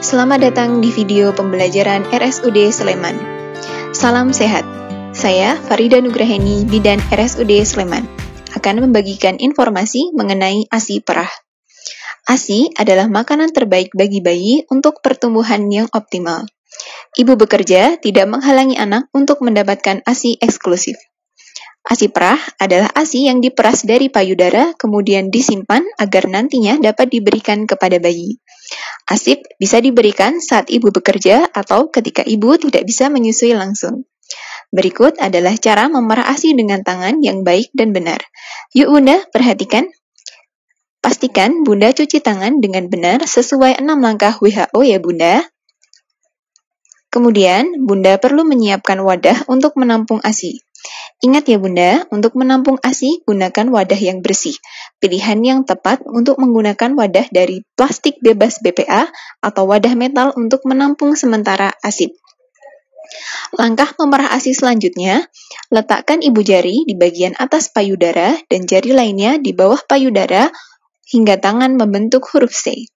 Selamat datang di video pembelajaran RSUD Sleman. Salam sehat. Saya Farida Nugraheni, Bidan RSUD Sleman, akan membagikan informasi mengenai ASI perah. ASI adalah makanan terbaik bagi bayi untuk pertumbuhan yang optimal. Ibu bekerja tidak menghalangi anak untuk mendapatkan ASI eksklusif. ASI perah adalah ASI yang diperas dari payudara kemudian disimpan agar nantinya dapat diberikan kepada bayi. ASI bisa diberikan saat ibu bekerja atau ketika ibu tidak bisa menyusui langsung. Berikut adalah cara memerah ASI dengan tangan yang baik dan benar. Yuk Bunda, perhatikan. Pastikan Bunda cuci tangan dengan benar sesuai 6 langkah WHO ya Bunda. Kemudian, Bunda perlu menyiapkan wadah untuk menampung ASI. Ingat ya Bunda, untuk menampung ASI, gunakan wadah yang bersih. Pilihan yang tepat untuk menggunakan wadah dari plastik bebas BPA atau wadah metal untuk menampung sementara ASI. Langkah memerah ASI selanjutnya, letakkan ibu jari di bagian atas payudara dan jari lainnya di bawah payudara hingga tangan membentuk huruf C.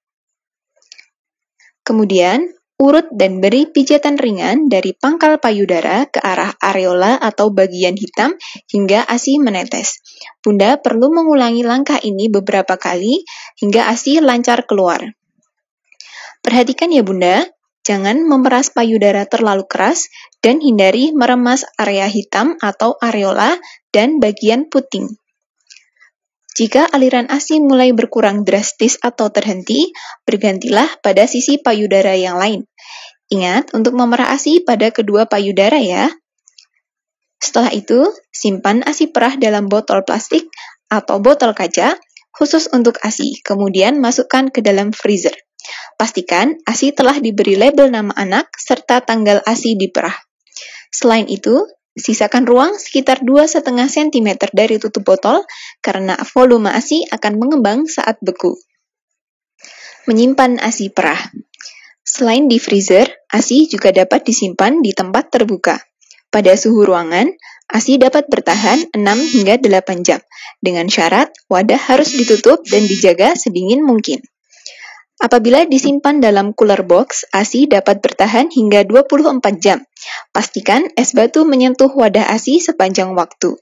Kemudian, urut dan beri pijatan ringan dari pangkal payudara ke arah areola atau bagian hitam hingga ASI menetes. Bunda perlu mengulangi langkah ini beberapa kali hingga ASI lancar keluar. Perhatikan ya Bunda, jangan memeras payudara terlalu keras dan hindari meremas area hitam atau areola dan bagian puting. Jika aliran ASI mulai berkurang drastis atau terhenti, bergantilah pada sisi payudara yang lain. Ingat untuk memerah ASI pada kedua payudara ya. Setelah itu, simpan ASI perah dalam botol plastik atau botol kaca khusus untuk ASI, kemudian masukkan ke dalam freezer. Pastikan ASI telah diberi label nama anak serta tanggal ASI diperah. Selain itu, sisakan ruang sekitar 2,5 cm dari tutup botol karena volume ASI akan mengembang saat beku. Menyimpan ASI perah. Selain di freezer, ASI juga dapat disimpan di tempat terbuka. Pada suhu ruangan, ASI dapat bertahan 6 hingga 8 jam, dengan syarat wadah harus ditutup dan dijaga sedingin mungkin. Apabila disimpan dalam cooler box, ASI dapat bertahan hingga 24 jam. Pastikan es batu menyentuh wadah ASI sepanjang waktu.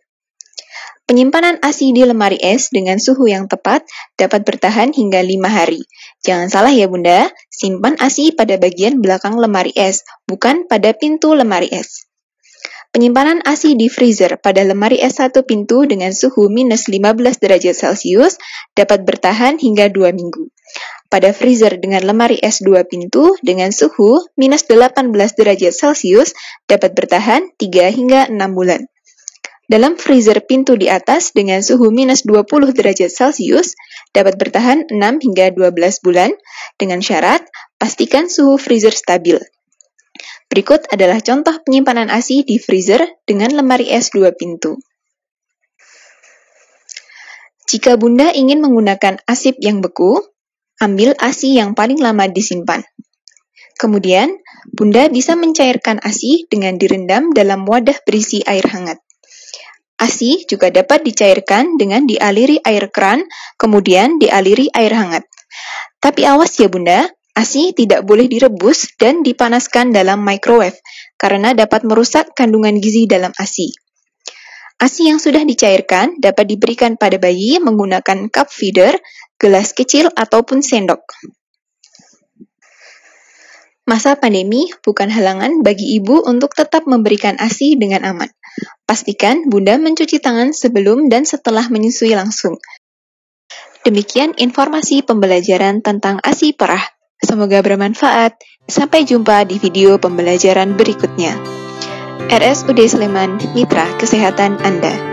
Penyimpanan ASI di lemari es dengan suhu yang tepat dapat bertahan hingga 5 hari. Jangan salah ya Bunda, simpan ASI pada bagian belakang lemari es, bukan pada pintu lemari es. Penyimpanan ASI di freezer pada lemari es 1 pintu dengan suhu minus 15 derajat Celcius dapat bertahan hingga 2 minggu. Pada freezer dengan lemari es 2 pintu dengan suhu minus 18 derajat Celcius dapat bertahan 3 hingga 6 bulan. Dalam freezer pintu di atas dengan suhu minus 20 derajat Celcius dapat bertahan 6 hingga 12 bulan dengan syarat pastikan suhu freezer stabil. Berikut adalah contoh penyimpanan ASI di freezer dengan lemari es 2 pintu. Jika Bunda ingin menggunakan ASI yang beku, ambil ASI yang paling lama disimpan. Kemudian, Bunda bisa mencairkan ASI dengan direndam dalam wadah berisi air hangat. ASI juga dapat dicairkan dengan dialiri air keran, kemudian dialiri air hangat. Tapi awas ya Bunda, ASI tidak boleh direbus dan dipanaskan dalam microwave, karena dapat merusak kandungan gizi dalam ASI. ASI yang sudah dicairkan dapat diberikan pada bayi menggunakan cup feeder, gelas kecil ataupun sendok. Masa pandemi bukan halangan bagi ibu untuk tetap memberikan ASI dengan aman. Pastikan Bunda mencuci tangan sebelum dan setelah menyusui langsung. Demikian informasi pembelajaran tentang ASI perah. Semoga bermanfaat. Sampai jumpa di video pembelajaran berikutnya. RSUD Sleman, mitra kesehatan Anda.